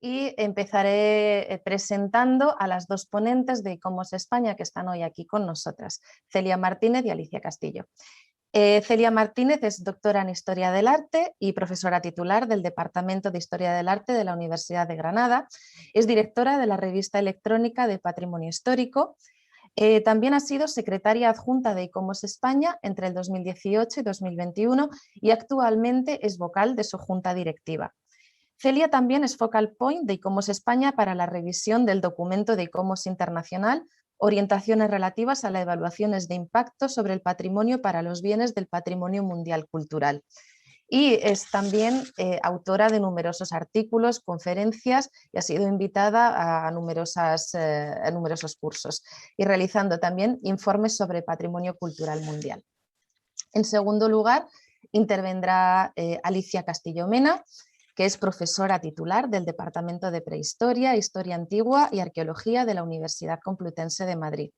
y empezaré presentando a las dos ponentes de ICOMOS España que están hoy aquí con nosotras, Celia Martínez y Alicia Castillo. Celia Martínez es doctora en Historia del Arte y profesora titular del Departamento de Historia del Arte de la Universidad de Granada. Es directora de la revista electrónica de Patrimonio Histórico. También ha sido secretaria adjunta de ICOMOS España entre el 2018 y 2021 y actualmente es vocal de su junta directiva. Celia también es focal point de ICOMOS España para la revisión del documento de ICOMOS Internacional, orientaciones relativas a las evaluaciones de impacto sobre el patrimonio para los bienes del patrimonio mundial cultural. Y es también autora de numerosos artículos, conferencias y ha sido invitada a numerosos cursos y realizando también informes sobre patrimonio cultural mundial. En segundo lugar, intervendrá Alicia Castillo Mena, que es profesora titular del Departamento de Prehistoria, Historia Antigua y Arqueología de la Universidad Complutense de Madrid.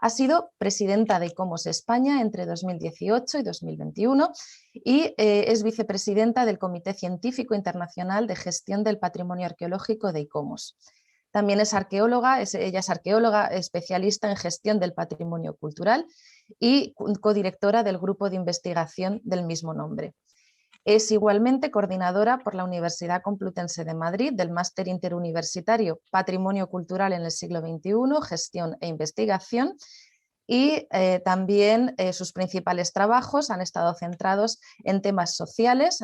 Ha sido presidenta de ICOMOS España entre 2018 y 2021 y es vicepresidenta del Comité Científico Internacional de Gestión del Patrimonio Arqueológico de ICOMOS. También es arqueóloga, ella es arqueóloga especialista en gestión del patrimonio cultural y codirectora del grupo de investigación del mismo nombre. Es igualmente coordinadora por la Universidad Complutense de Madrid del Máster Interuniversitario Patrimonio Cultural en el siglo XXI, Gestión e Investigación, y también sus principales trabajos han estado centrados en temas sociales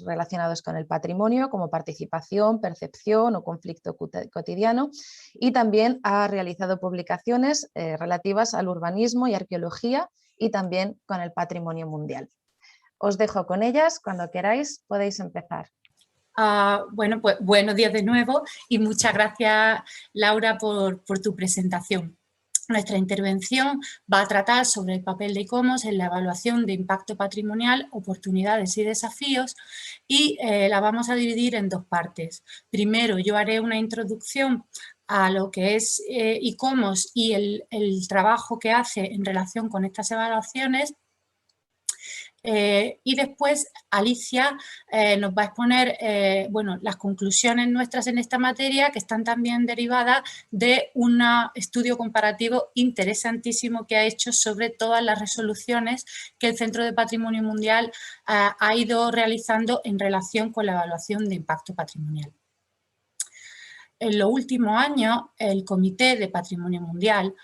relacionados con el patrimonio, como participación, percepción o conflicto cotidiano, y también ha realizado publicaciones relativas al urbanismo y arqueología y también con el patrimonio mundial. Os dejo con ellas, cuando queráis podéis empezar. Bueno, pues buenos días de nuevo y muchas gracias, Laura, por tu presentación. Nuestra intervención va a tratar sobre el papel de ICOMOS en la evaluación de impacto patrimonial, oportunidades y desafíos y la vamos a dividir en dos partes. Primero, yo haré una introducción a lo que es ICOMOS y el trabajo que hace en relación con estas evaluaciones. Y después Alicia nos va a exponer las conclusiones nuestras en esta materia, que están también derivadas de un estudio comparativo interesantísimo que ha hecho sobre todas las resoluciones que el Centro de Patrimonio Mundial ha ido realizando en relación con la evaluación de impacto patrimonial. En los últimos años, el Comité de Patrimonio Mundial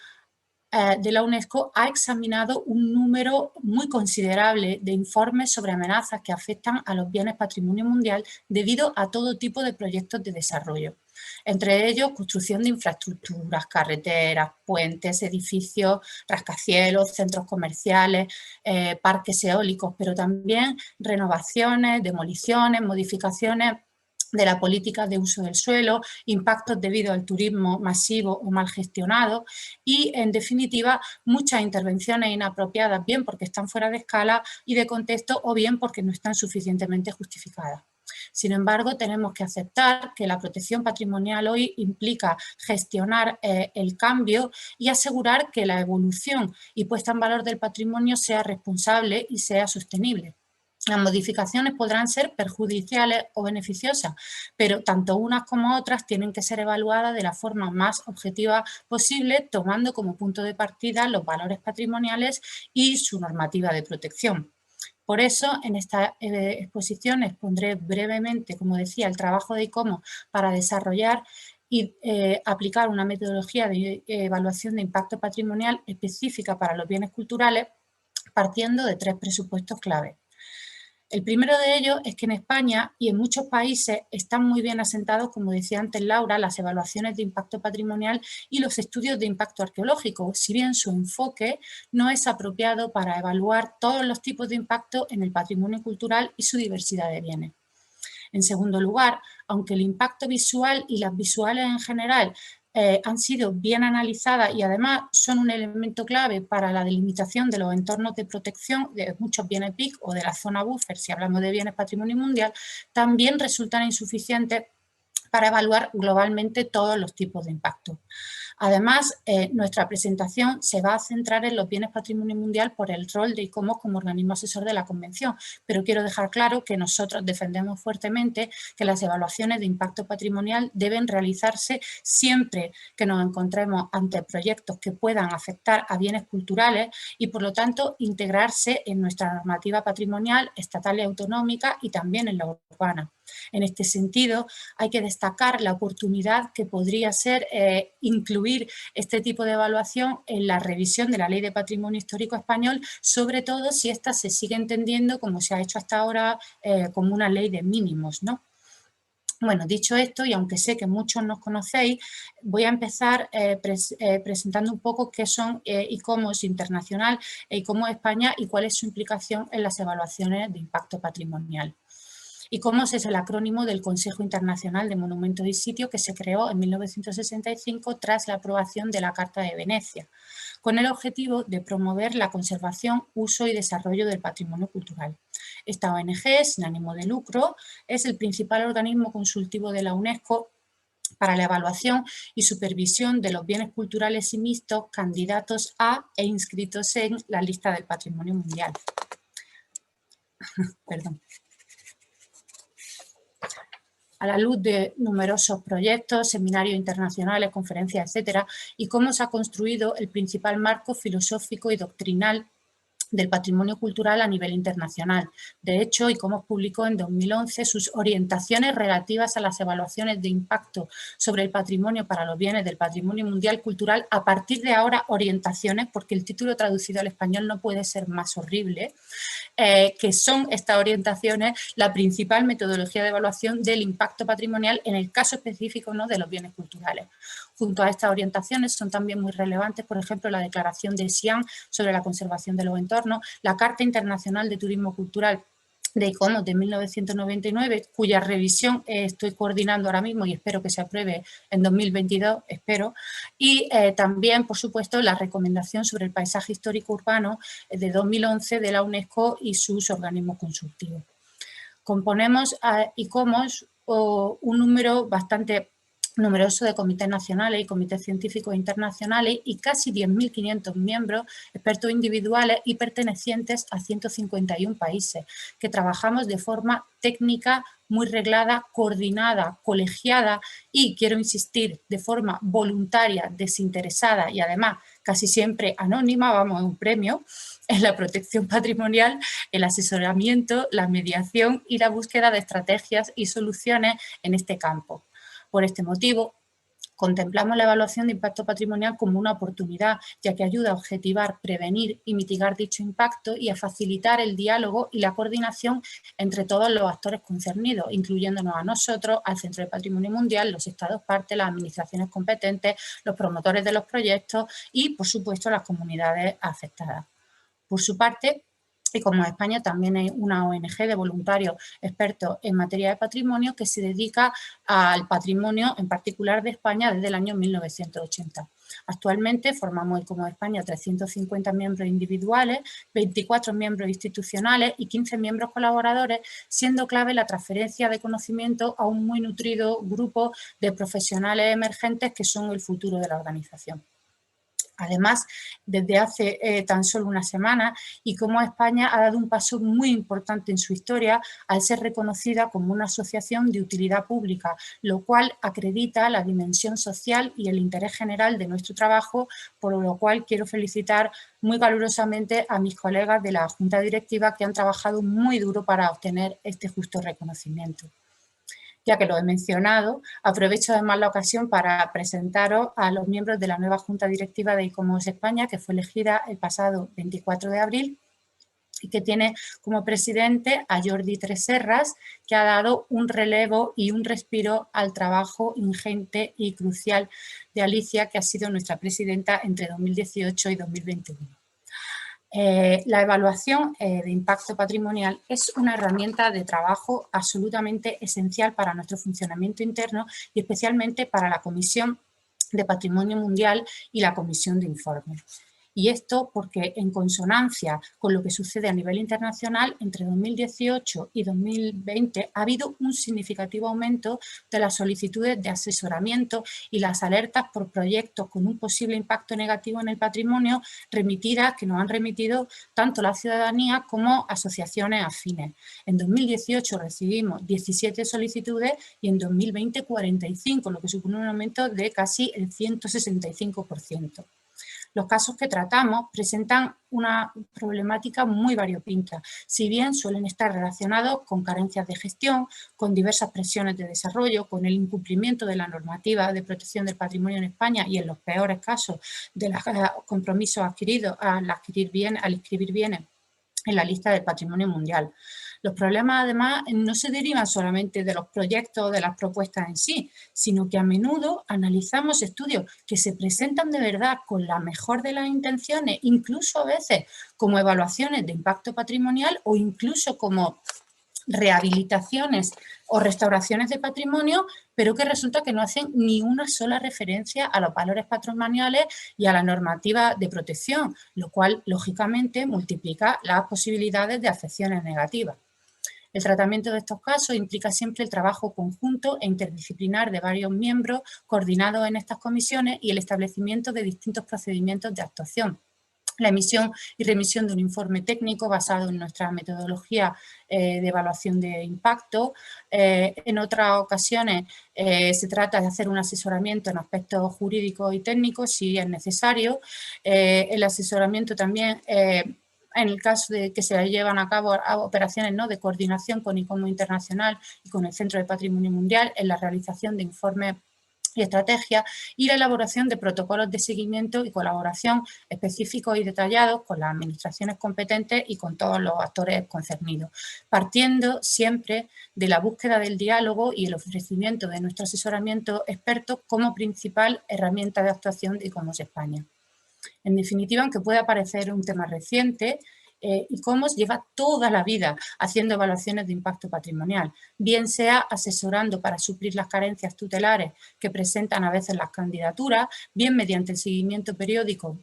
de la UNESCO ha examinado un número muy considerable de informes sobre amenazas que afectan a los bienes patrimonio mundial debido a todo tipo de proyectos de desarrollo. Entre ellos, construcción de infraestructuras, carreteras, puentes, edificios, rascacielos, centros comerciales, parques eólicos, pero también renovaciones, demoliciones, modificaciones de la política de uso del suelo, impactos debido al turismo masivo o mal gestionado y, en definitiva, muchas intervenciones inapropiadas, bien porque están fuera de escala y de contexto o bien porque no están suficientemente justificadas. Sin embargo, tenemos que aceptar que la protección patrimonial hoy implica gestionar el cambio y asegurar que la evolución y puesta en valor del patrimonio sea responsable y sea sostenible. Las modificaciones podrán ser perjudiciales o beneficiosas, pero tanto unas como otras tienen que ser evaluadas de la forma más objetiva posible, tomando como punto de partida los valores patrimoniales y su normativa de protección. Por eso, en esta exposición expondré brevemente, como decía, el trabajo de ICOMOS para desarrollar y aplicar una metodología de evaluación de impacto patrimonial específica para los bienes culturales, partiendo de tres presupuestos clave. El primero de ellos es que en España y en muchos países están muy bien asentados, como decía antes Laura, las evaluaciones de impacto patrimonial y los estudios de impacto arqueológico, si bien su enfoque no es apropiado para evaluar todos los tipos de impacto en el patrimonio cultural y su diversidad de bienes. En segundo lugar, aunque el impacto visual y las visuales en general han sido bien analizadas y además son un elemento clave para la delimitación de los entornos de protección de muchos bienes BIC o de la zona buffer, si hablamos de bienes patrimonio mundial, también resultan insuficientes para evaluar globalmente todos los tipos de impacto. Además, nuestra presentación se va a centrar en los bienes patrimonio mundial por el rol de ICOMOS como organismo asesor de la Convención, pero quiero dejar claro que nosotros defendemos fuertemente que las evaluaciones de impacto patrimonial deben realizarse siempre que nos encontremos ante proyectos que puedan afectar a bienes culturales y, por lo tanto, integrarse en nuestra normativa patrimonial estatal y autonómica y también en la urbana. En este sentido, hay que destacar la oportunidad que podría ser incluir este tipo de evaluación en la revisión de la Ley de Patrimonio Histórico Español, sobre todo si ésta se sigue entendiendo, como se ha hecho hasta ahora, como una ley de mínimos, ¿no? Bueno, dicho esto, y aunque sé que muchos nos conocéis, voy a empezar presentando un poco qué son ICOMOS Internacional e ICOMOS España y cuál es su implicación en las evaluaciones de impacto patrimonial. ICOMOS es el acrónimo del Consejo Internacional de Monumentos y Sitios que se creó en 1965 tras la aprobación de la Carta de Venecia, con el objetivo de promover la conservación, uso y desarrollo del patrimonio cultural. Esta ONG, sin ánimo de lucro, es el principal organismo consultivo de la UNESCO para la evaluación y supervisión de los bienes culturales y mixtos candidatos a e inscritos en la lista del patrimonio mundial. Perdón. A la luz de numerosos proyectos, seminarios internacionales, conferencias, etcétera, y cómo se ha construido el principal marco filosófico y doctrinal del patrimonio cultural a nivel internacional. De hecho, ICOMOS publicó en 2011 sus orientaciones relativas a las evaluaciones de impacto sobre el patrimonio para los bienes del patrimonio mundial cultural. A partir de ahora, orientaciones, porque el título traducido al español no puede ser más horrible, que son estas orientaciones la principal metodología de evaluación del impacto patrimonial en el caso específico, ¿no?, de los bienes culturales. Junto a estas orientaciones son también muy relevantes, por ejemplo, la Declaración de Xi'an sobre la conservación de los entornos, la Carta Internacional de Turismo Cultural de ICOMOS de 1999, cuya revisión estoy coordinando ahora mismo y espero que se apruebe en 2022, espero, y también, por supuesto, la recomendación sobre el paisaje histórico urbano de 2011 de la UNESCO y sus organismos consultivos. Componemos a ICOMOS un número bastante numeroso de comités nacionales y comités científicos internacionales y casi 10.500 miembros, expertos individuales y pertenecientes a 151 países, que trabajamos de forma técnica, muy reglada, coordinada, colegiada y, quiero insistir, de forma voluntaria, desinteresada y además casi siempre anónima, vamos, un premio, en la protección patrimonial, el asesoramiento, la mediación y la búsqueda de estrategias y soluciones en este campo. Por este motivo, contemplamos la evaluación de impacto patrimonial como una oportunidad, ya que ayuda a objetivar, prevenir y mitigar dicho impacto y a facilitar el diálogo y la coordinación entre todos los actores concernidos, incluyéndonos a nosotros, al Centro de Patrimonio Mundial, los Estados partes, las administraciones competentes, los promotores de los proyectos y, por supuesto, las comunidades afectadas. Por su parte, ICOMOS España también es una ONG de voluntarios expertos en materia de patrimonio que se dedica al patrimonio, en particular de España, desde el año 1980. Actualmente formamos ICOMOS España 350 miembros individuales, 24 miembros institucionales y 15 miembros colaboradores, siendo clave la transferencia de conocimiento a un muy nutrido grupo de profesionales emergentes que son el futuro de la organización. Además, desde hace tan solo una semana, ICOMOS España ha dado un paso muy importante en su historia al ser reconocida como una asociación de utilidad pública, lo cual acredita la dimensión social y el interés general de nuestro trabajo, por lo cual quiero felicitar muy calurosamente a mis colegas de la Junta Directiva que han trabajado muy duro para obtener este justo reconocimiento. Ya que lo he mencionado, aprovecho además la ocasión para presentaros a los miembros de la nueva Junta Directiva de ICOMOS España, que fue elegida el pasado 24 de abril y que tiene como presidente a Jordi Tresserras, que ha dado un relevo y un respiro al trabajo ingente y crucial de Alicia, que ha sido nuestra presidenta entre 2018 y 2021. La evaluación de impacto patrimonial es una herramienta de trabajo absolutamente esencial para nuestro funcionamiento interno y especialmente para la Comisión de Patrimonio Mundial y la Comisión de Informes. Y esto porque en consonancia con lo que sucede a nivel internacional, entre 2018 y 2020 ha habido un significativo aumento de las solicitudes de asesoramiento y las alertas por proyectos con un posible impacto negativo en el patrimonio remitidas, que nos han remitido tanto la ciudadanía como asociaciones afines. En 2018 recibimos 17 solicitudes y en 2020 45, lo que supone un aumento de casi el 165%. Los casos que tratamos presentan una problemática muy variopinta, si bien suelen estar relacionados con carencias de gestión, con diversas presiones de desarrollo, con el incumplimiento de la normativa de protección del patrimonio en España y en los peores casos de los compromisos adquiridos al inscribir bienes en la lista del patrimonio mundial. Los problemas, además, no se derivan solamente de los proyectos o de las propuestas en sí, sino que a menudo analizamos estudios que se presentan de verdad con la mejor de las intenciones, incluso a veces como evaluaciones de impacto patrimonial o incluso como rehabilitaciones o restauraciones de patrimonio, pero que resulta que no hacen ni una sola referencia a los valores patrimoniales y a la normativa de protección, lo cual, lógicamente, multiplica las posibilidades de afecciones negativas. El tratamiento de estos casos implica siempre el trabajo conjunto e interdisciplinar de varios miembros coordinados en estas comisiones y el establecimiento de distintos procedimientos de actuación. La emisión y remisión de un informe técnico basado en nuestra metodología de evaluación de impacto. En otras ocasiones se trata de hacer un asesoramiento en aspectos jurídicos y técnicos si es necesario. El asesoramiento también en el caso de que se llevan a cabo operaciones, ¿no?, de coordinación con ICOMOS Internacional y con el Centro de Patrimonio Mundial en la realización de informes y estrategias y la elaboración de protocolos de seguimiento y colaboración específicos y detallados con las administraciones competentes y con todos los actores concernidos, partiendo siempre de la búsqueda del diálogo y el ofrecimiento de nuestro asesoramiento experto como principal herramienta de actuación de ICOMOS España. En definitiva, aunque pueda parecer un tema reciente, ICOMOS lleva toda la vida haciendo evaluaciones de impacto patrimonial, bien sea asesorando para suplir las carencias tutelares que presentan a veces las candidaturas, bien mediante el seguimiento periódico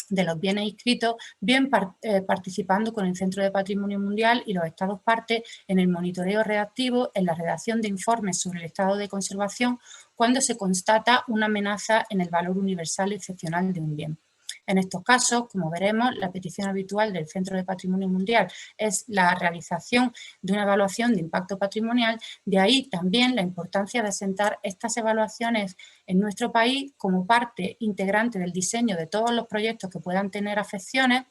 de los bienes inscritos, bien participando con el Centro de Patrimonio Mundial y los Estados partes en el monitoreo reactivo, en la redacción de informes sobre el estado de conservación cuando se constata una amenaza en el valor universal excepcional de un bien. En estos casos, como veremos, la petición habitual del Centro de Patrimonio Mundial es la realización de una evaluación de impacto patrimonial, de ahí también la importancia de asentar estas evaluaciones en nuestro país como parte integrante del diseño de todos los proyectos que puedan tener afecciones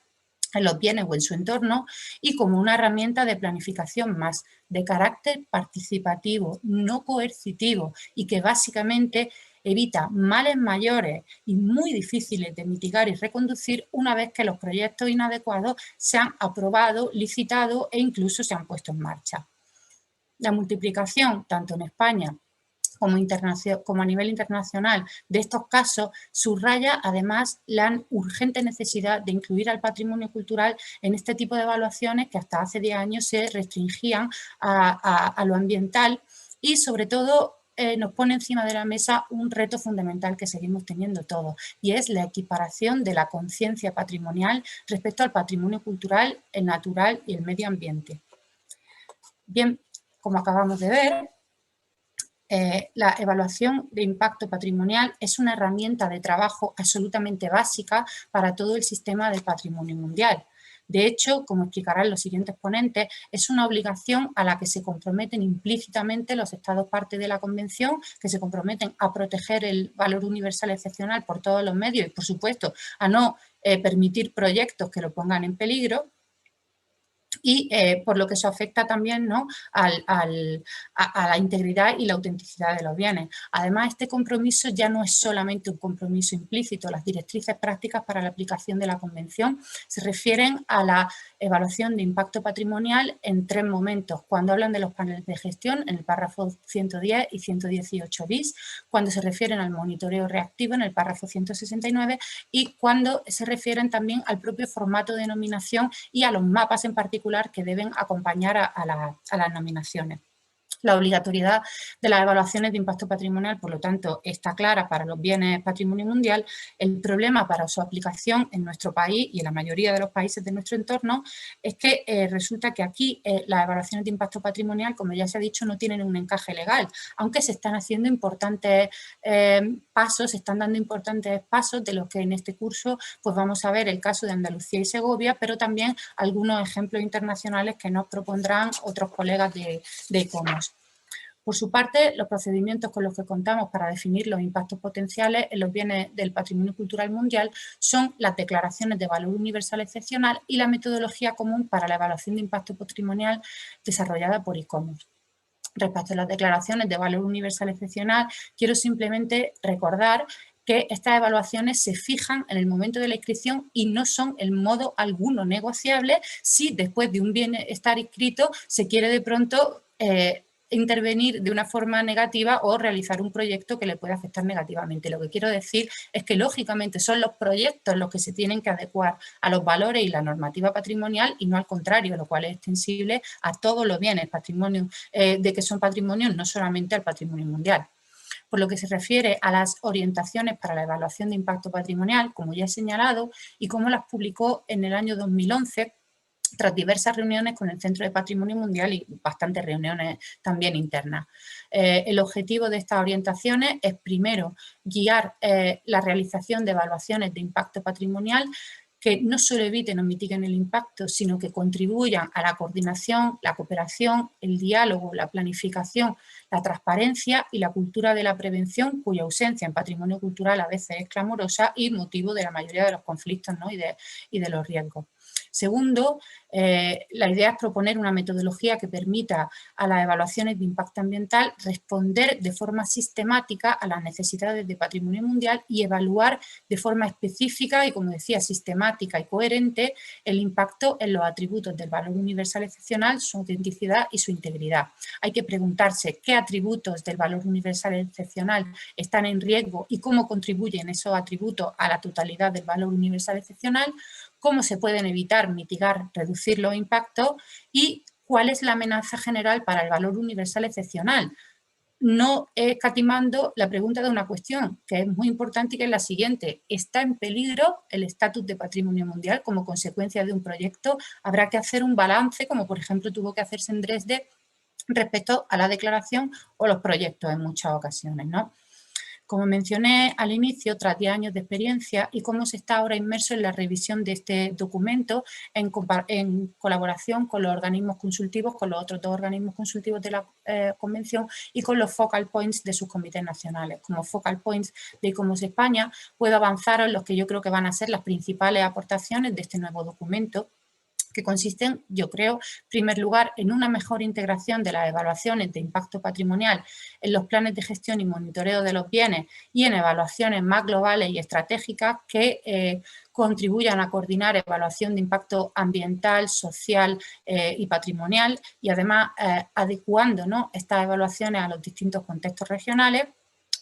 en los bienes o en su entorno y como una herramienta de planificación más de carácter participativo, no coercitivo y que básicamente evita males mayores y muy difíciles de mitigar y reconducir una vez que los proyectos inadecuados se han aprobado, licitado e incluso se han puesto en marcha. La multiplicación, tanto en España como a nivel internacional de estos casos, subraya además la urgente necesidad de incluir al patrimonio cultural en este tipo de evaluaciones que hasta hace 10 años se restringían a lo ambiental y sobre todo nos pone encima de la mesa un reto fundamental que seguimos teniendo todos y es la equiparación de la conciencia patrimonial respecto al patrimonio cultural, el natural y el medio ambiente. Bien, como acabamos de ver, la evaluación de impacto patrimonial es una herramienta de trabajo absolutamente básica para todo el sistema del patrimonio mundial. De hecho, como explicarán los siguientes ponentes, es una obligación a la que se comprometen implícitamente los Estados parte de la Convención, que se comprometen a proteger el valor universal excepcional por todos los medios y, por supuesto, a no permitir proyectos que lo pongan en peligro. Y por lo que eso afecta también, ¿no?, a la integridad y la autenticidad de los bienes. Además, este compromiso ya no es solamente un compromiso implícito. Las directrices prácticas para la aplicación de la Convención se refieren a la evaluación de impacto patrimonial en 3 momentos. Cuando hablan de los paneles de gestión, en el párrafo 110 y 118 bis, cuando se refieren al monitoreo reactivo, en el párrafo 169, y cuando se refieren también al propio formato de nominación y a los mapas en particular que deben acompañar a las nominaciones. La obligatoriedad de las evaluaciones de impacto patrimonial, por lo tanto, está clara para los bienes patrimonio mundial. El problema para su aplicación en nuestro país y en la mayoría de los países de nuestro entorno es que resulta que aquí las evaluaciones de impacto patrimonial, como ya se ha dicho, no tienen un encaje legal, aunque se están haciendo importantes pasos, se están dando importantes pasos de los que en este curso pues vamos a ver el caso de Andalucía y Segovia, pero también algunos ejemplos internacionales que nos propondrán otros colegas de ICOMOS. Por su parte, los procedimientos con los que contamos para definir los impactos potenciales en los bienes del patrimonio cultural mundial son las declaraciones de valor universal excepcional y la metodología común para la evaluación de impacto patrimonial desarrollada por ICOMOS. Respecto a las declaraciones de valor universal excepcional, quiero simplemente recordar que estas evaluaciones se fijan en el momento de la inscripción y no son en modo alguno negociable si después de un bien estar inscrito se quiere de pronto intervenir de una forma negativa o realizar un proyecto que le pueda afectar negativamente. Lo que quiero decir es que, lógicamente, son los proyectos los que se tienen que adecuar a los valores y la normativa patrimonial y no al contrario, lo cual es extensible a todos los bienes patrimonio, de que son patrimonios, no solamente al patrimonio mundial. Por lo que se refiere a las orientaciones para la evaluación de impacto patrimonial, como ya he señalado, y como las publicó en el año 2011, tras diversas reuniones con el Centro de Patrimonio Mundial y bastantes reuniones también internas. El objetivo de estas orientaciones es, primero, guiar la realización de evaluaciones de impacto patrimonial que no solo eviten o mitiguen el impacto, sino que contribuyan a la coordinación, la cooperación, el diálogo, la planificación, la transparencia y la cultura de la prevención, cuya ausencia en patrimonio cultural a veces es clamorosa y motivo de la mayoría de los conflictos, ¿no? y de los riesgos. Segundo, la idea es proponer una metodología que permita a las evaluaciones de impacto ambiental responder de forma sistemática a las necesidades de patrimonio mundial y evaluar de forma específica y, como decía, sistemática y coherente el impacto en los atributos del valor universal excepcional, su autenticidad y su integridad. Hay que preguntarse qué atributos del valor universal excepcional están en riesgo y cómo contribuyen esos atributos a la totalidad del valor universal excepcional, cómo se pueden evitar, mitigar, reducir los impactos y cuál es la amenaza general para el valor universal excepcional. No escatimando la pregunta de una cuestión que es muy importante y que es la siguiente: ¿está en peligro el estatus de patrimonio mundial como consecuencia de un proyecto? Habrá que hacer un balance, como por ejemplo tuvo que hacerse en Dresde respecto a la declaración o los proyectos en muchas ocasiones, ¿no? Como mencioné al inicio, tras 10 años de experiencia y cómo se está ahora inmerso en la revisión de este documento en colaboración con los organismos consultivos, con los otros 2 organismos consultivos de la Convención y con los focal points de sus comités nacionales. Como focal points de ICOMOS España, puedo avanzar en los que yo creo que van a ser las principales aportaciones de este nuevo documento, que consisten, yo creo, en primer lugar, en una mejor integración de las evaluaciones de impacto patrimonial en los planes de gestión y monitoreo de los bienes y en evaluaciones más globales y estratégicas que contribuyan a coordinar evaluación de impacto ambiental, social y patrimonial y además adecuando, ¿no?, estas evaluaciones a los distintos contextos regionales.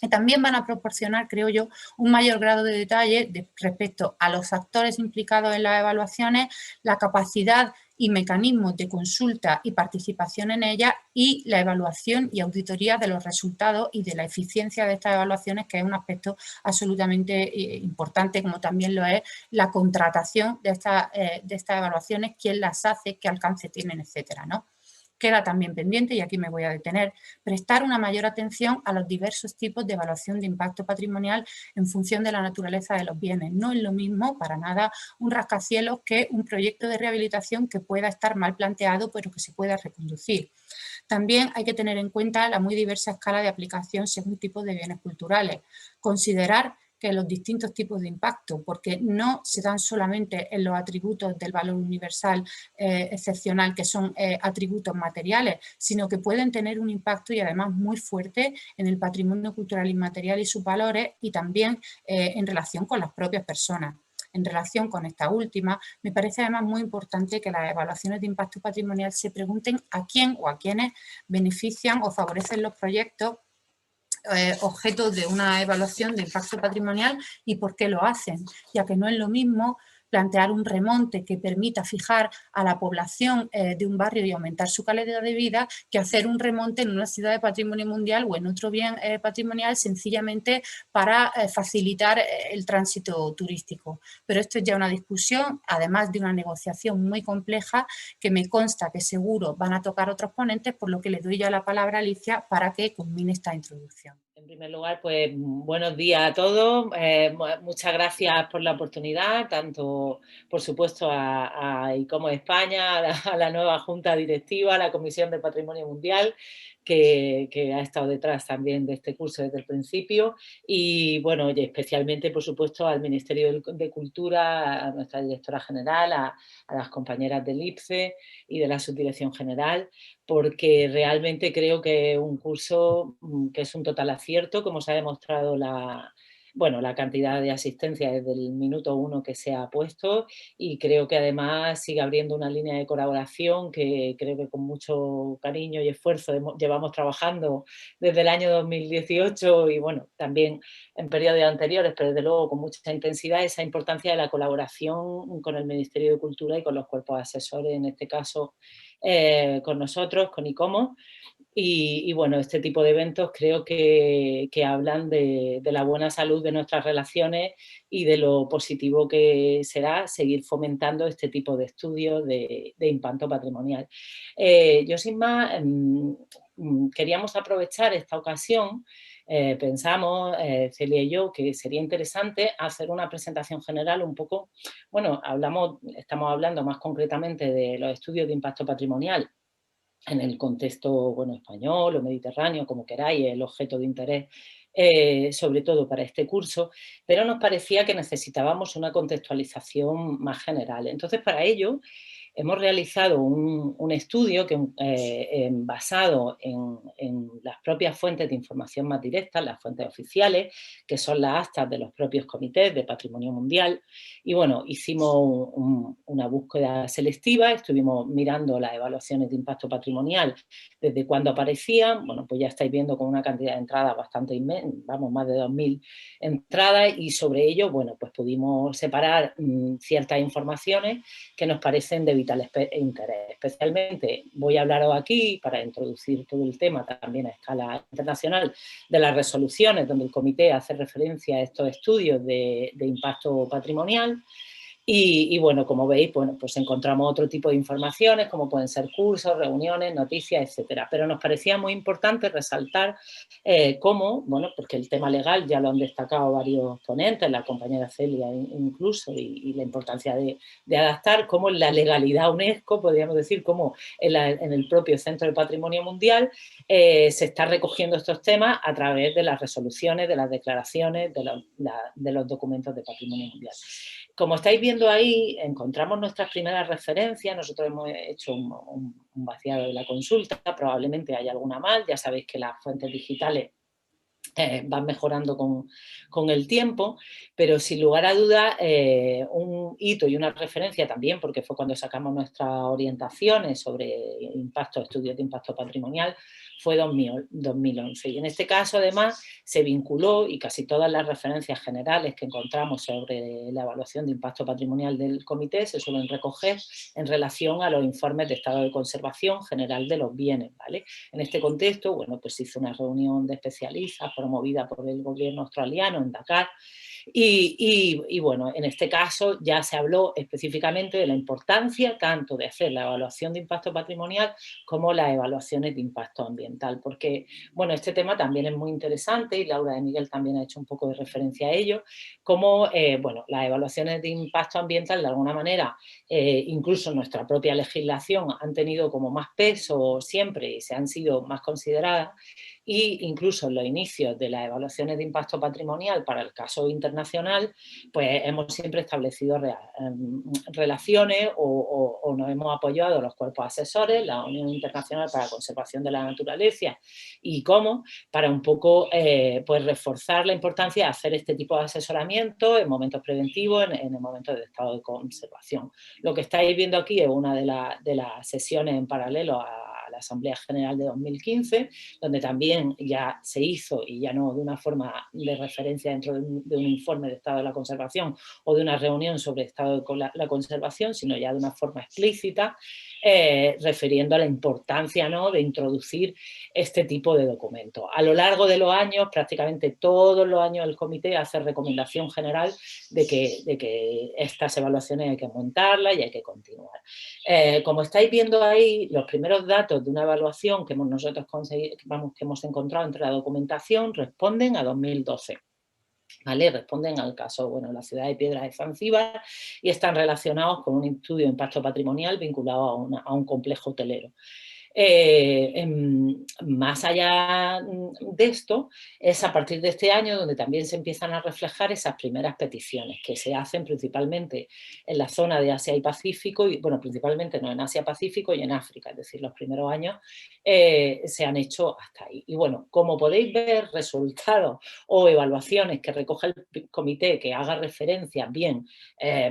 Y también van a proporcionar, creo yo, un mayor grado de detalle respecto a los actores implicados en las evaluaciones, la capacidad y mecanismos de consulta y participación en ellas y la evaluación y auditoría de los resultados y de la eficiencia de estas evaluaciones, que es un aspecto absolutamente importante, como también lo es la contratación de estas evaluaciones, quién las hace, qué alcance tienen, etcétera, ¿no? Queda también pendiente, y aquí me voy a detener, prestar una mayor atención a los diversos tipos de evaluación de impacto patrimonial en función de la naturaleza de los bienes. No es lo mismo, para nada, un rascacielos que un proyecto de rehabilitación que pueda estar mal planteado, pero que se pueda reconducir. También hay que tener en cuenta la muy diversa escala de aplicación según tipos de bienes culturales. Considerar que los distintos tipos de impacto, porque no se dan solamente en los atributos del valor universal excepcional, que son atributos materiales, sino que pueden tener un impacto y además muy fuerte en el patrimonio cultural inmaterial y sus valores y también en relación con las propias personas. En relación con esta última, me parece además muy importante que las evaluaciones de impacto patrimonial se pregunten a quién o a quiénes benefician o favorecen los proyectos objeto de una evaluación de impacto patrimonial y por qué lo hacen, ya que no es lo mismo plantear un remonte que permita fijar a la población de un barrio y aumentar su calidad de vida, que hacer un remonte en una ciudad de patrimonio mundial o en otro bien patrimonial sencillamente para facilitar el tránsito turístico. Pero esto es ya una discusión, además de una negociación muy compleja, que me consta que seguro van a tocar otros ponentes, por lo que le doy ya la palabra a Alicia para que culmine esta introducción. En primer lugar, pues buenos días a todos. Muchas gracias por la oportunidad, tanto por supuesto a ICOMOS España, a la nueva Junta Directiva, a la Comisión de Patrimonio Mundial, que ha estado detrás también de este curso desde el principio, y bueno, y especialmente por supuesto al Ministerio de Cultura, a nuestra directora general, a las compañeras del IPCE y de la Subdirección General, porque realmente creo que es un curso que es un total acierto, como se ha demostrado la cantidad de asistencia desde el minuto 1 que se ha puesto, y creo que además sigue abriendo una línea de colaboración que creo que con mucho cariño y esfuerzo llevamos trabajando desde el año 2018 y bueno, también en periodos anteriores, pero desde luego con mucha intensidad, esa importancia de la colaboración con el Ministerio de Cultura y con los cuerpos asesores, en este caso con nosotros, con ICOMOS. Y bueno, este tipo de eventos creo que hablan de la buena salud de nuestras relaciones y de lo positivo que será seguir fomentando este tipo de estudios de impacto patrimonial. Yo sin más queríamos aprovechar esta ocasión. Pensamos, Celia y yo, que sería interesante hacer una presentación general un poco, bueno, estamos hablando más concretamente de los estudios de impacto patrimonial en el contexto español o mediterráneo, como queráis, el objeto de interés, sobre todo para este curso, pero nos parecía que necesitábamos una contextualización más general. Entonces, para ello, hemos realizado un estudio basado en las propias fuentes de información más directas, las fuentes oficiales, que son las actas de los propios comités de Patrimonio Mundial. Y bueno, hicimos una búsqueda selectiva, estuvimos mirando las evaluaciones de impacto patrimonial desde cuando aparecían. Bueno, pues ya estáis viendo con una cantidad de entradas bastante inmensa, vamos, más de 2000 entradas, y sobre ello, bueno, pues pudimos separar ciertas informaciones que nos parecen de vital interés. Especialmente voy a hablaros aquí, para introducir todo el tema también a escala internacional, de las resoluciones donde el comité hace referencia a estos estudios de impacto patrimonial. Y bueno, como veis, bueno, pues encontramos otro tipo de informaciones, como pueden ser cursos, reuniones, noticias, etcétera. Pero nos parecía muy importante resaltar cómo, bueno, porque el tema legal ya lo han destacado varios ponentes, la compañera Celia incluso, y la importancia de adaptar, cómo la legalidad UNESCO, podríamos decir, cómo en el propio Centro del Patrimonio Mundial se está recogiendo estos temas a través de las resoluciones, de las declaraciones, de los documentos de Patrimonio Mundial. Como estáis viendo ahí, encontramos nuestras primeras referencias. Nosotros hemos hecho un vaciado de la consulta, probablemente hay alguna más. Ya sabéis que las fuentes digitales van mejorando con el tiempo, pero sin lugar a dudas un hito y una referencia también, porque fue cuando sacamos nuestras orientaciones sobre estudios de impacto patrimonial, fue 2011. Y en este caso, además, se vinculó, y casi todas las referencias generales que encontramos sobre la evaluación de impacto patrimonial del comité se suelen recoger en relación a los informes de estado de conservación general de los bienes, ¿vale? En este contexto, bueno, pues se hizo una reunión de especialistas promovida por el gobierno australiano en Dakar. Y bueno, en este caso ya se habló específicamente de la importancia tanto de hacer la evaluación de impacto patrimonial como las evaluaciones de impacto ambiental, porque bueno, este tema también es muy interesante y Laura de Miguel también ha hecho un poco de referencia a ello, como bueno, las evaluaciones de impacto ambiental de alguna manera, incluso nuestra propia legislación, han tenido como más peso siempre y se han sido más consideradas, e incluso en los inicios de las evaluaciones de impacto patrimonial para el caso internacional, pues hemos siempre establecido relaciones o nos hemos apoyado a los cuerpos asesores, la Unión Internacional para la Conservación de la Naturaleza y cómo, para un poco pues reforzar la importancia de hacer este tipo de asesoramiento en momentos preventivos, en el momento de estado de conservación. Lo que estáis viendo aquí es una de las sesiones en paralelo a la Asamblea General de 2015, donde también ya se hizo, y ya no de una forma de referencia dentro de un informe de estado de la conservación o de una reunión sobre estado de la conservación, sino ya de una forma explícita, refiriendo a la importancia, ¿no?, de introducir este tipo de documentos. A lo largo de los años, prácticamente todos los años el comité hace recomendación general de que estas evaluaciones hay que montarlas y hay que continuar. Como estáis viendo ahí, los primeros datos de una evaluación que nosotros que hemos encontrado entre la documentación responden a 2012. ¿Vale? Responden al caso, bueno, la ciudad de Piedras de Zanzíbar, y están relacionados con un estudio de impacto patrimonial vinculado a un complejo hotelero. Más allá de esto, es a partir de este año donde también se empiezan a reflejar esas primeras peticiones que se hacen principalmente en la zona de Asia y Pacífico, y bueno, principalmente no, en Asia, Pacífico y en África, es decir, los primeros años se han hecho hasta ahí. Y bueno, como podéis ver, resultados o evaluaciones que recoge el comité que haga referencia, bien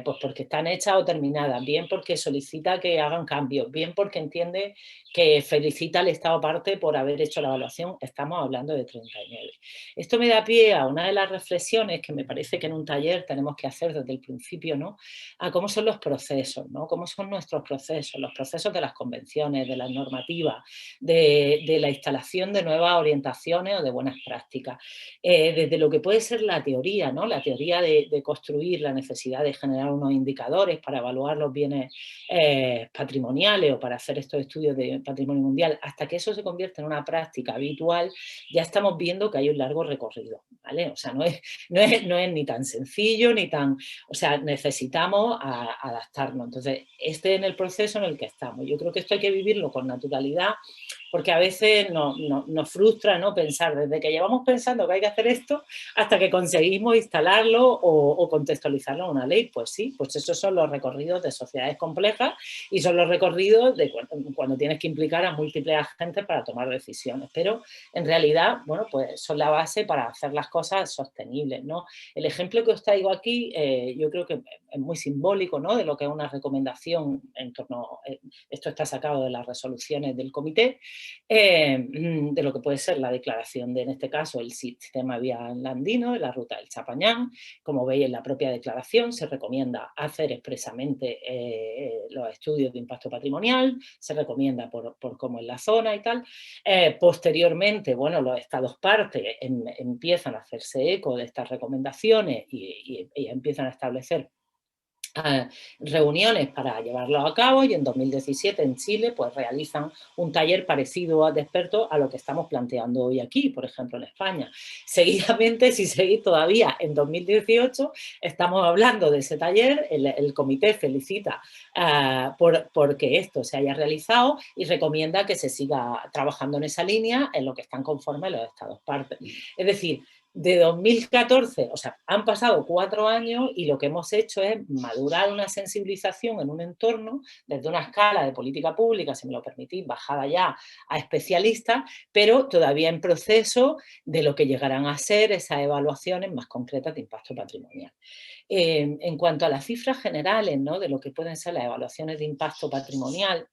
pues porque están hechas o terminadas, bien porque solicita que hagan cambios, bien porque entiende que felicita al Estado parte por haber hecho la evaluación, estamos hablando de 39. Esto me da pie a una de las reflexiones que me parece que en un taller tenemos que hacer desde el principio, ¿no?, a cómo son los procesos, ¿no?, cómo son nuestros procesos, los procesos de las convenciones, de las normativas, de la instalación de nuevas orientaciones o de buenas prácticas, desde lo que puede ser la teoría, ¿no?, la teoría de construir la necesidad de generar unos indicadores para evaluar los bienes patrimoniales o para hacer estos estudios de patrimonio mundial, hasta que eso se convierte en una práctica habitual, ya estamos viendo que hay un largo recorrido, ¿vale? O sea, no es ni tan sencillo, ni tan... O sea, necesitamos adaptarnos. Entonces, este es el proceso en el que estamos. Yo creo que esto hay que vivirlo con naturalidad, porque a veces nos frustra, ¿no?, pensar, desde que llevamos pensando que hay que hacer esto, hasta que conseguimos instalarlo o contextualizarlo en una ley. Pues sí, pues esos son los recorridos de sociedades complejas y son los recorridos de cuando tienes que implicar a múltiples agentes para tomar decisiones. Pero en realidad, bueno, pues son la base para hacer las cosas sostenibles, ¿no? El ejemplo que os traigo aquí, yo creo que es muy simbólico, ¿no?, de lo que es una recomendación en torno, esto está sacado de las resoluciones del comité, de lo que puede ser la declaración de, en este caso, el sistema vial andino de la ruta del Chapañán. Como veis en la propia declaración, se recomienda hacer expresamente los estudios de impacto patrimonial, se recomienda por cómo es la zona y tal. Posteriormente, bueno, los estados parte empiezan a hacerse eco de estas recomendaciones y empiezan a establecer reuniones para llevarlo a cabo, y en 2017 en Chile pues realizan un taller parecido de expertos a lo que estamos planteando hoy aquí, por ejemplo en España. Seguidamente, si seguís todavía en 2018, estamos hablando de ese taller, el comité felicita porque esto se haya realizado y recomienda que se siga trabajando en esa línea, en lo que están conformes los estados partes. Es decir, de 2014, o sea, han pasado 4 años y lo que hemos hecho es madurar una sensibilización en un entorno desde una escala de política pública, si me lo permitís, bajada ya a especialistas, pero todavía en proceso de lo que llegarán a ser esas evaluaciones más concretas de impacto patrimonial. En cuanto a las cifras generales, ¿no?, de lo que pueden ser las evaluaciones de impacto patrimonial,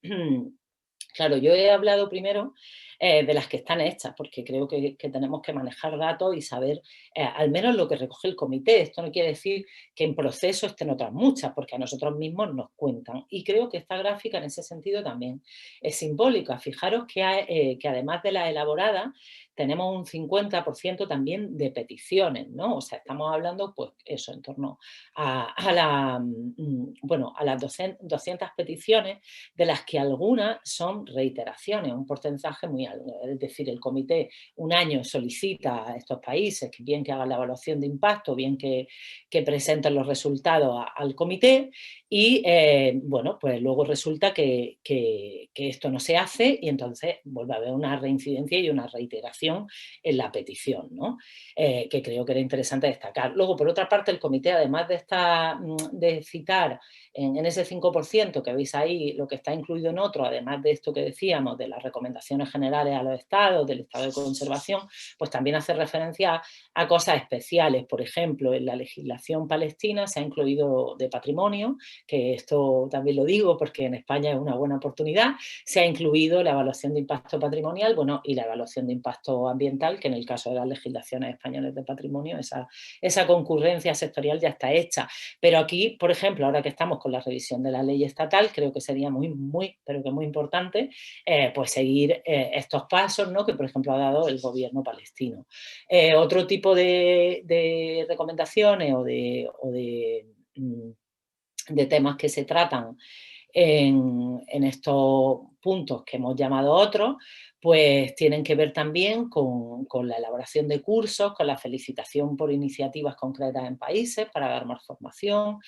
claro, yo he hablado primero de las que están hechas, porque creo que tenemos que manejar datos y saber al menos lo que recoge el comité. Esto no quiere decir que en proceso estén otras muchas, porque a nosotros mismos nos cuentan. Y creo que esta gráfica en ese sentido también es simbólica. Fijaros que además de las elaboradas, tenemos un 50% también de peticiones, ¿no? O sea, estamos hablando, pues eso, en torno a las 200 peticiones, de las que algunas son reiteraciones, un porcentaje muy alto. Es decir, el comité un año solicita a estos países que bien que hagan la evaluación de impacto, bien que presenten los resultados al comité, y bueno, pues luego resulta que esto no se hace y entonces vuelve a haber una reincidencia y una reiteración en la petición, ¿no? Que creo que era interesante destacar. Luego, por otra parte, el comité, además de citar en ese 5% que veis ahí, lo que está incluido en otro, además de esto que decíamos, de las recomendaciones generales temporales a los estados, del estado de conservación, pues también hace referencia a cosas especiales. Por ejemplo, en la legislación palestina se ha incluido de patrimonio, que esto también lo digo porque en España es una buena oportunidad, se ha incluido la evaluación de impacto patrimonial, bueno, y la evaluación de impacto ambiental, que en el caso de las legislaciones españolas de patrimonio, esa concurrencia sectorial ya está hecha. Pero aquí, por ejemplo, ahora que estamos con la revisión de la ley estatal, creo que sería pero que muy importante, pues seguir estos pasos, ¿no?, que por ejemplo ha dado el gobierno palestino. Otro tipo de recomendaciones o de temas que se tratan en estos puntos que hemos llamado otros, pues tienen que ver también con la elaboración de cursos, con la felicitación por iniciativas concretas en países para dar más formación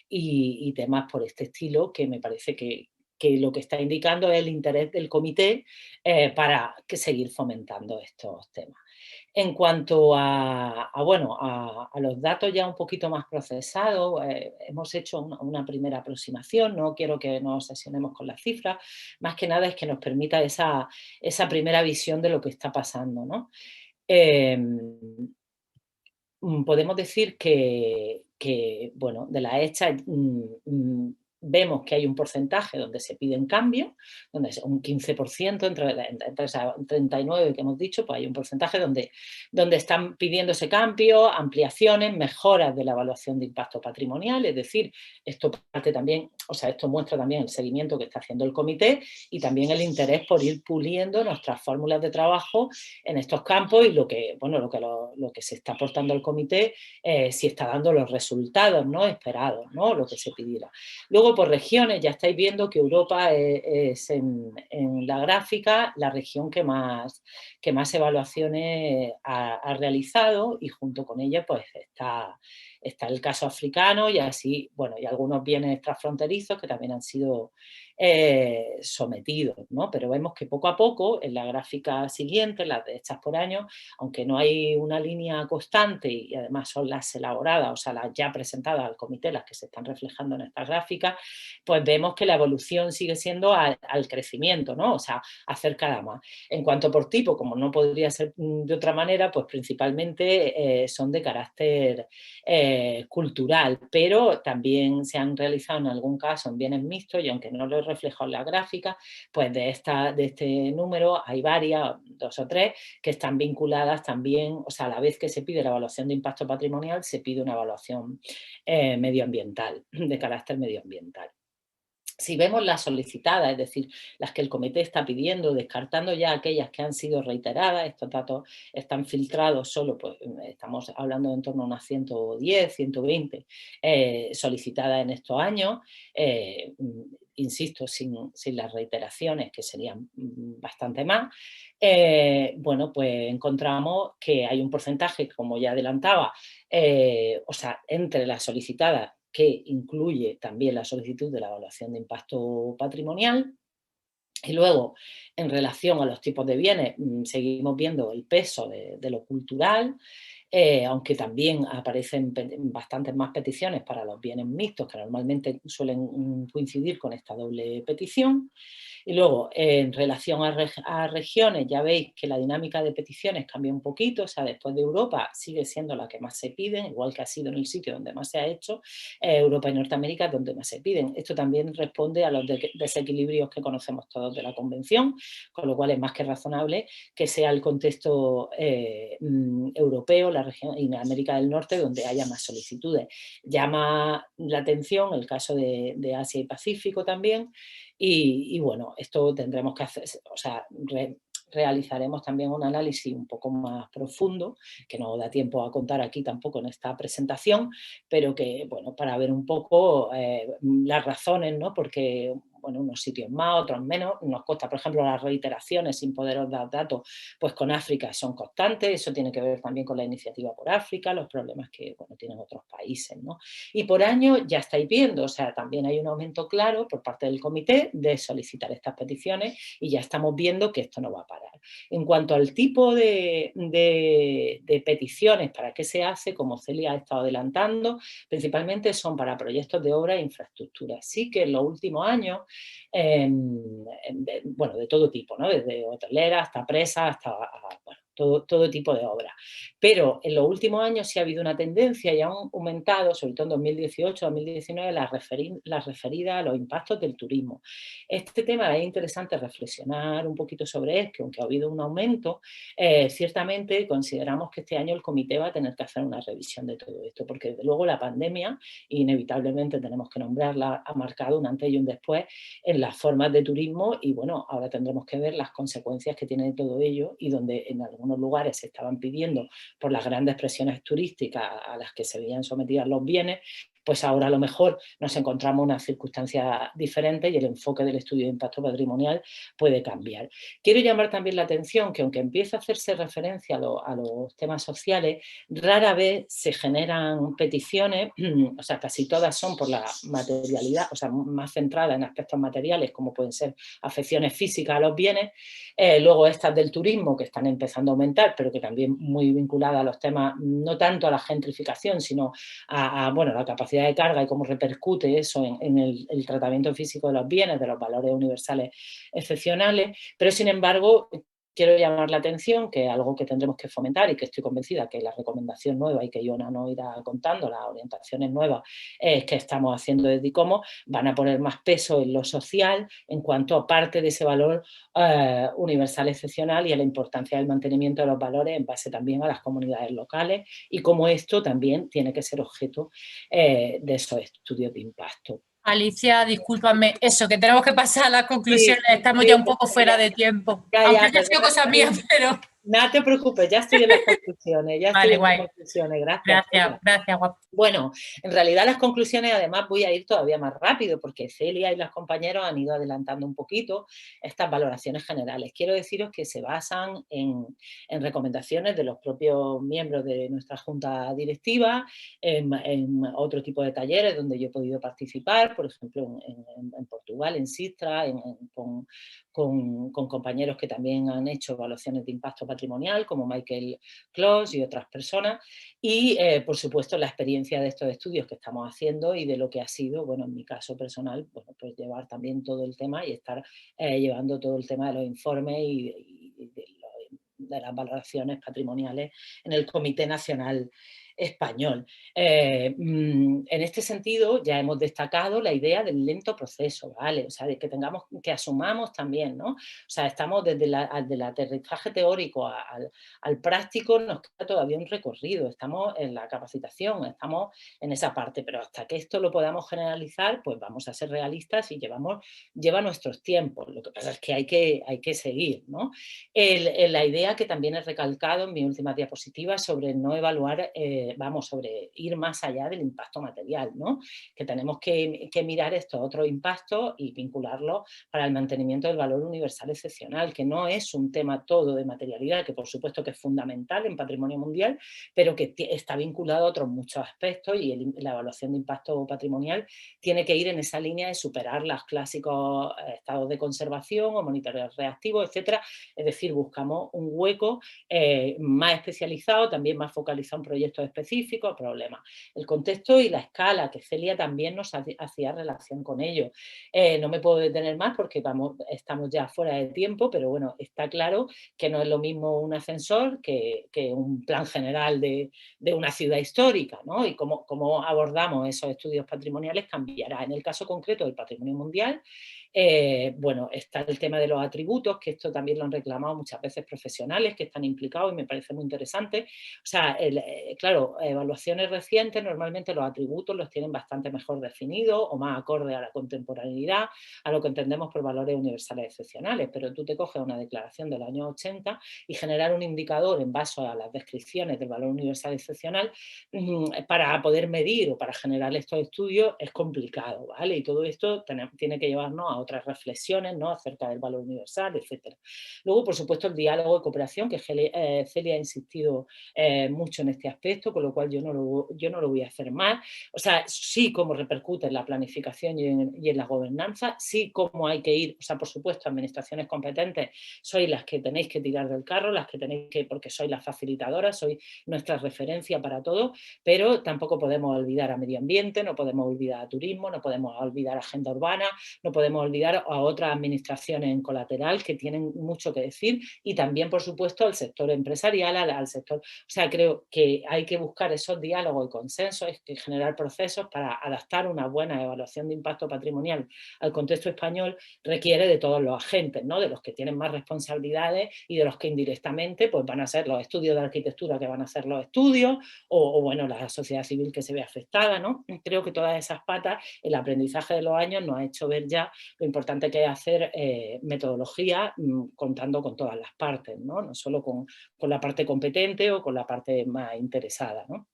y temas por este estilo, que me parece que lo que está indicando es el interés del comité para seguir fomentando estos temas. En cuanto a los datos ya un poquito más procesados, hemos hecho una primera aproximación, no quiero que nos obsesionemos con las cifras, más que nada es que nos permita esa primera visión de lo que está pasando, ¿no? Podemos decir que bueno, de la hecha vemos que hay un porcentaje donde se piden cambios, donde es un 15%, entre esa 39 que hemos dicho, pues hay un porcentaje donde están pidiendo ese cambio, ampliaciones, mejoras de la evaluación de impacto patrimonial, es decir, esto parte también, o sea, esto muestra también el seguimiento que está haciendo el comité y también el interés por ir puliendo nuestras fórmulas de trabajo en estos campos y lo que se está aportando al comité, si está dando los resultados, ¿no?, esperados, ¿no?, lo que se pidiera. Luego, por regiones, ya estáis viendo que Europa es en la gráfica la región que más evaluaciones ha realizado, y junto con ella pues está el caso africano y así, bueno, y algunos bienes transfronterizos que también han sido sometidos, ¿no? Pero vemos que poco a poco, en la gráfica siguiente, las de hechas por año, aunque no hay una línea constante y además son las elaboradas, o sea, las ya presentadas al comité, las que se están reflejando en esta gráfica, pues vemos que la evolución sigue siendo al crecimiento, ¿no? O sea, hacer cada más. En cuanto por tipo, como no podría ser de otra manera, pues principalmente son de carácter cultural, pero también se han realizado en algún caso en bienes mixtos, y aunque no lo he reflejado en la gráfica, pues de este número hay varias, 2 o 3, que están vinculadas también, o sea, a la vez que se pide la evaluación de impacto patrimonial, se pide una evaluación medioambiental, de carácter medioambiental. Si vemos las solicitadas, es decir, las que el comité está pidiendo, descartando ya aquellas que han sido reiteradas, estos datos están filtrados solo, pues estamos hablando de en torno a unas 110, 120 solicitadas en estos años, insisto, sin las reiteraciones, que serían bastante más, bueno, pues encontramos que hay un porcentaje, como ya adelantaba, o sea, entre las solicitadas, que incluye también la solicitud de la evaluación de impacto patrimonial. Y luego, en relación a los tipos de bienes, seguimos viendo el peso de lo cultural, aunque también aparecen bastantes más peticiones para los bienes mixtos, que normalmente suelen coincidir con esta doble petición. Y luego, en relación a regiones, ya veis que la dinámica de peticiones cambia un poquito, o sea, después de Europa sigue siendo la que más se piden, igual que ha sido en el sitio donde más se ha hecho, Europa y Norteamérica es donde más se piden. Esto también responde a los desequilibrios que conocemos todos de la Convención, con lo cual es más que razonable que sea el contexto europeo, la región y América del Norte, donde haya más solicitudes. Llama la atención el caso de Asia y Pacífico también, y bueno, esto tendremos que hacer, o sea, realizaremos también un análisis un poco más profundo, que no da tiempo a contar aquí tampoco en esta presentación, pero que, bueno, para ver un poco las razones, ¿no? Porque, bueno, unos sitios más, otros menos, nos consta, por ejemplo, las reiteraciones sin poderos dar datos, pues con África son constantes, eso tiene que ver también con la iniciativa por África, los problemas que, bueno, tienen otros países, ¿no? Y por año ya estáis viendo, o sea, también hay un aumento claro por parte del comité de solicitar estas peticiones y ya estamos viendo que esto no va a parar. En cuanto al tipo de peticiones, ¿para qué se hace? Como Celia ha estado adelantando, principalmente son para proyectos de obra e infraestructura. Sí que en los últimos años bueno, de todo tipo, ¿no? Desde hotelera hasta presa, hasta bueno, todo tipo de obras. Pero en los últimos años sí ha habido una tendencia y ha aumentado, sobre todo en 2018-2019, la referida a los impactos del turismo. Este tema es interesante reflexionar un poquito sobre él, que aunque ha habido un aumento, ciertamente consideramos que este año el comité va a tener que hacer una revisión de todo esto, porque desde luego la pandemia, inevitablemente tenemos que nombrarla, ha marcado un antes y un después en las formas de turismo y bueno, ahora tendremos que ver las consecuencias que tiene todo ello y donde en algunos lugares se estaban pidiendo por las grandes presiones turísticas a las que se veían sometidos los bienes, pues ahora a lo mejor nos encontramos en unas circunstancias diferentes y el enfoque del estudio de impacto patrimonial puede cambiar. Quiero llamar también la atención que aunque empieza a hacerse referencia a los temas sociales, rara vez se generan peticiones, o sea, casi todas son por la materialidad, o sea, más centradas en aspectos materiales como pueden ser afecciones físicas a los bienes, luego estas del turismo que están empezando a aumentar, pero que también muy vinculadas a los temas, no tanto a la gentrificación, sino bueno, la capacidad de carga y cómo repercute eso en el tratamiento físico de los bienes, de los valores universales excepcionales, pero sin embargo quiero llamar la atención que algo que tendremos que fomentar y que estoy convencida que la recomendación nueva y que Iona nos irá contando, las orientaciones nuevas que estamos haciendo desde ICOMOS, van a poner más peso en lo social en cuanto a parte de ese valor universal excepcional y a la importancia del mantenimiento de los valores en base también a las comunidades locales y cómo esto también tiene que ser objeto de esos estudios de impacto. Alicia, discúlpame, eso, que tenemos que pasar a las conclusiones, sí, estamos ya un poco fuera de tiempo. Aunque haya sido cosa mía, pero... No te preocupes, ya estoy en las conclusiones, Vale, guay. Conclusiones, gracias. Gracias, guapo. Bueno, en realidad las conclusiones además voy a ir todavía más rápido porque Celia y los compañeros han ido adelantando un poquito estas valoraciones generales. Quiero deciros que se basan en recomendaciones de los propios miembros de nuestra junta directiva, en otro tipo de talleres donde yo he podido participar, por ejemplo en Portugal, en Sistra, con compañeros que también han hecho evaluaciones de impacto patrimonial, como Michael Kloss y otras personas, y por supuesto la experiencia de estos estudios que estamos haciendo y de lo que ha sido, bueno, en mi caso personal, bueno, pues llevar también todo el tema y estar llevando todo el tema de los informes y de las valoraciones patrimoniales en el Comité Nacional Español. En este sentido ya hemos destacado la idea del lento proceso, ¿vale? O sea, de que que asumamos también, ¿no? O sea, estamos desde el aterrizaje teórico al práctico, nos queda todavía un recorrido, estamos en la capacitación, estamos en esa parte, pero hasta que esto lo podamos generalizar, pues vamos a ser realistas y lleva nuestros tiempos. Lo que pasa es que hay que seguir, ¿no? La idea que también he recalcado en mi última diapositiva sobre no evaluar sobre ir más allá del impacto material, ¿no? Que tenemos que mirar estos otros impactos y vincularlos para el mantenimiento del valor universal excepcional, que no es un tema todo de materialidad, que por supuesto que es fundamental en patrimonio mundial, pero que está vinculado a otros muchos aspectos y la evaluación de impacto patrimonial tiene que ir en esa línea de superar los clásicos estados de conservación o monitoreo reactivo, etcétera. Es decir, buscamos un hueco más especializado, también más focalizado en proyectos específicos, problemas. El contexto y la escala, que Celia también nos hacía relación con ello. No me puedo detener más porque estamos ya fuera de tiempo, pero bueno, está claro que no es lo mismo un ascensor que un plan general de una ciudad histórica, ¿no? Y cómo abordamos esos estudios patrimoniales cambiará. En el caso concreto del patrimonio mundial, bueno, está el tema de los atributos, que esto también lo han reclamado muchas veces profesionales que están implicados y me parece muy interesante. O sea, claro, evaluaciones recientes normalmente los atributos los tienen bastante mejor definidos o más acorde a la contemporaneidad, a lo que entendemos por valores universales excepcionales, pero tú te coges una declaración del año 80 y generar un indicador en base a las descripciones del valor universal excepcional para poder medir o para generar estos estudios es complicado, ¿vale? Y todo esto tiene que llevarnos a otras reflexiones, ¿no? Acerca del valor universal, etcétera. Luego, por supuesto, el diálogo de cooperación, que Celia ha insistido mucho en este aspecto, con lo cual yo no lo voy a hacer más. O sea, sí cómo repercute en la planificación y en la gobernanza, sí cómo hay que ir, o sea, por supuesto, administraciones competentes, sois las que tenéis que tirar del carro, las que tenéis que, porque sois las facilitadoras, sois nuestra referencia para todo, pero tampoco podemos olvidar a medio ambiente, no podemos olvidar a turismo, no podemos olvidar a agenda urbana, no podemos olvidar a otras administraciones en colateral que tienen mucho que decir y también, por supuesto, al sector empresarial, al sector... O sea, creo que hay que buscar esos diálogos y consensos y generar procesos para adaptar una buena evaluación de impacto patrimonial al contexto español. Requiere de todos los agentes, ¿no? De los que tienen más responsabilidades y de los que indirectamente pues, van a ser los estudios de arquitectura que van a hacer los estudios o bueno, la sociedad civil que se ve afectada, ¿no? Creo que todas esas patas, el aprendizaje de los años nos ha hecho ver ya lo importante que es hacer metodología contando con todas las partes, ¿no? No solo con la parte competente o con la parte más interesada, ¿no?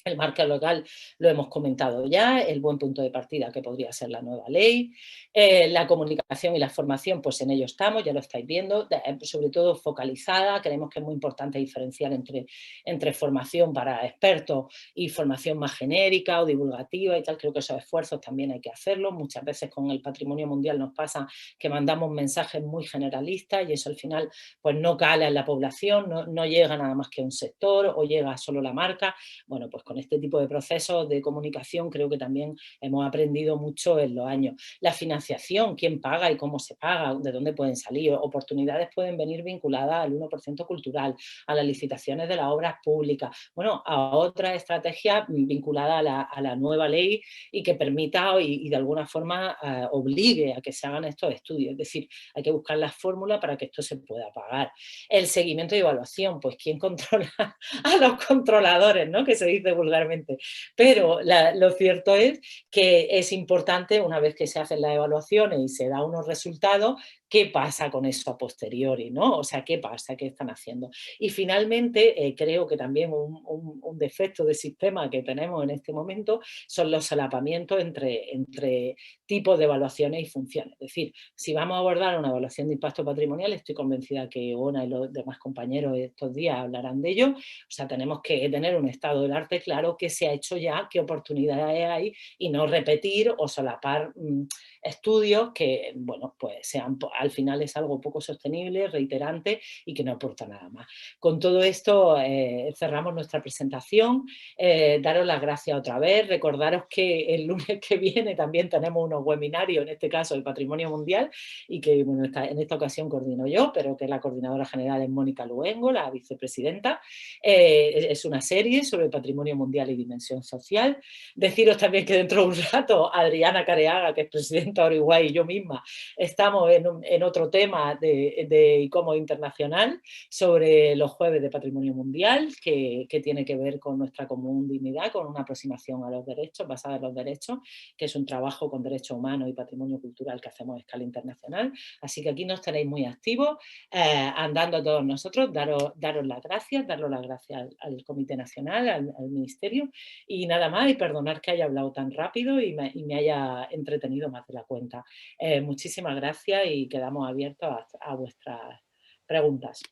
El marco local lo hemos comentado ya, el buen punto de partida que podría ser la nueva ley, la comunicación y la formación, pues en ello estamos, ya lo estáis viendo, sobre todo focalizada. Creemos que es muy importante diferenciar entre formación para expertos y formación más genérica o divulgativa y tal. Creo que esos esfuerzos también hay que hacerlos. Muchas veces con el patrimonio mundial nos pasa que mandamos mensajes muy generalistas y eso al final pues no cala en la población, no llega nada más que a un sector o llega solo la marca. Bueno, pues con este tipo de procesos de comunicación creo que también hemos aprendido mucho en los años. La financiación, quién paga y cómo se paga, de dónde pueden salir. Oportunidades pueden venir vinculadas al 1% cultural, a las licitaciones de las obras públicas, bueno, a otras estrategias vinculadas a la nueva ley y que permita y de alguna forma obligue a que se hagan estos estudios. Es decir, hay que buscar las fórmulas para que esto se pueda pagar. El seguimiento y evaluación, pues quién controla a los controladores, ¿no? Que se dice vulgarmente. Pero lo cierto es que es importante, una vez que se hacen las evaluaciones y se dan unos resultados, ¿qué pasa con eso a posteriori, ¿no? O sea, ¿qué pasa? ¿Qué están haciendo? Y finalmente, creo que también un defecto de sistema que tenemos en este momento son los solapamientos entre tipos de evaluaciones y funciones. Es decir, si vamos a abordar una evaluación de impacto patrimonial, estoy convencida que Ona y los demás compañeros estos días hablarán de ello. O sea, tenemos que tener un estado del arte claro, qué se ha hecho ya, qué oportunidades hay y no repetir o solapar estudios que, bueno, pues sean, al final es algo poco sostenible, reiterante y que no aporta nada más. Con todo esto cerramos nuestra presentación. Daros las gracias otra vez, recordaros que el lunes que viene también tenemos unos webinarios, en este caso el Patrimonio Mundial, y que bueno, en esta ocasión coordino yo, pero que la coordinadora general es Mónica Luengo, la vicepresidenta. Es una serie sobre el patrimonio mundial y dimensión social. Deciros también que dentro de un rato Adriana Careaga, que es presidenta de Uruguay, y yo misma estamos en otro tema de ICOMOS internacional sobre los jueves de patrimonio mundial que tiene que ver con nuestra común dignidad, con una aproximación a los derechos, basada en los derechos, que es un trabajo con derechos humanos y patrimonio cultural que hacemos a escala internacional. Así que aquí nos tenéis muy activos, andando todos nosotros, daros las gracias, al Comité Nacional, al Ministerio, y nada más, y perdonar que haya hablado tan rápido y me haya entretenido más de la cuenta. Muchísimas gracias y quedamos abiertos a vuestras preguntas.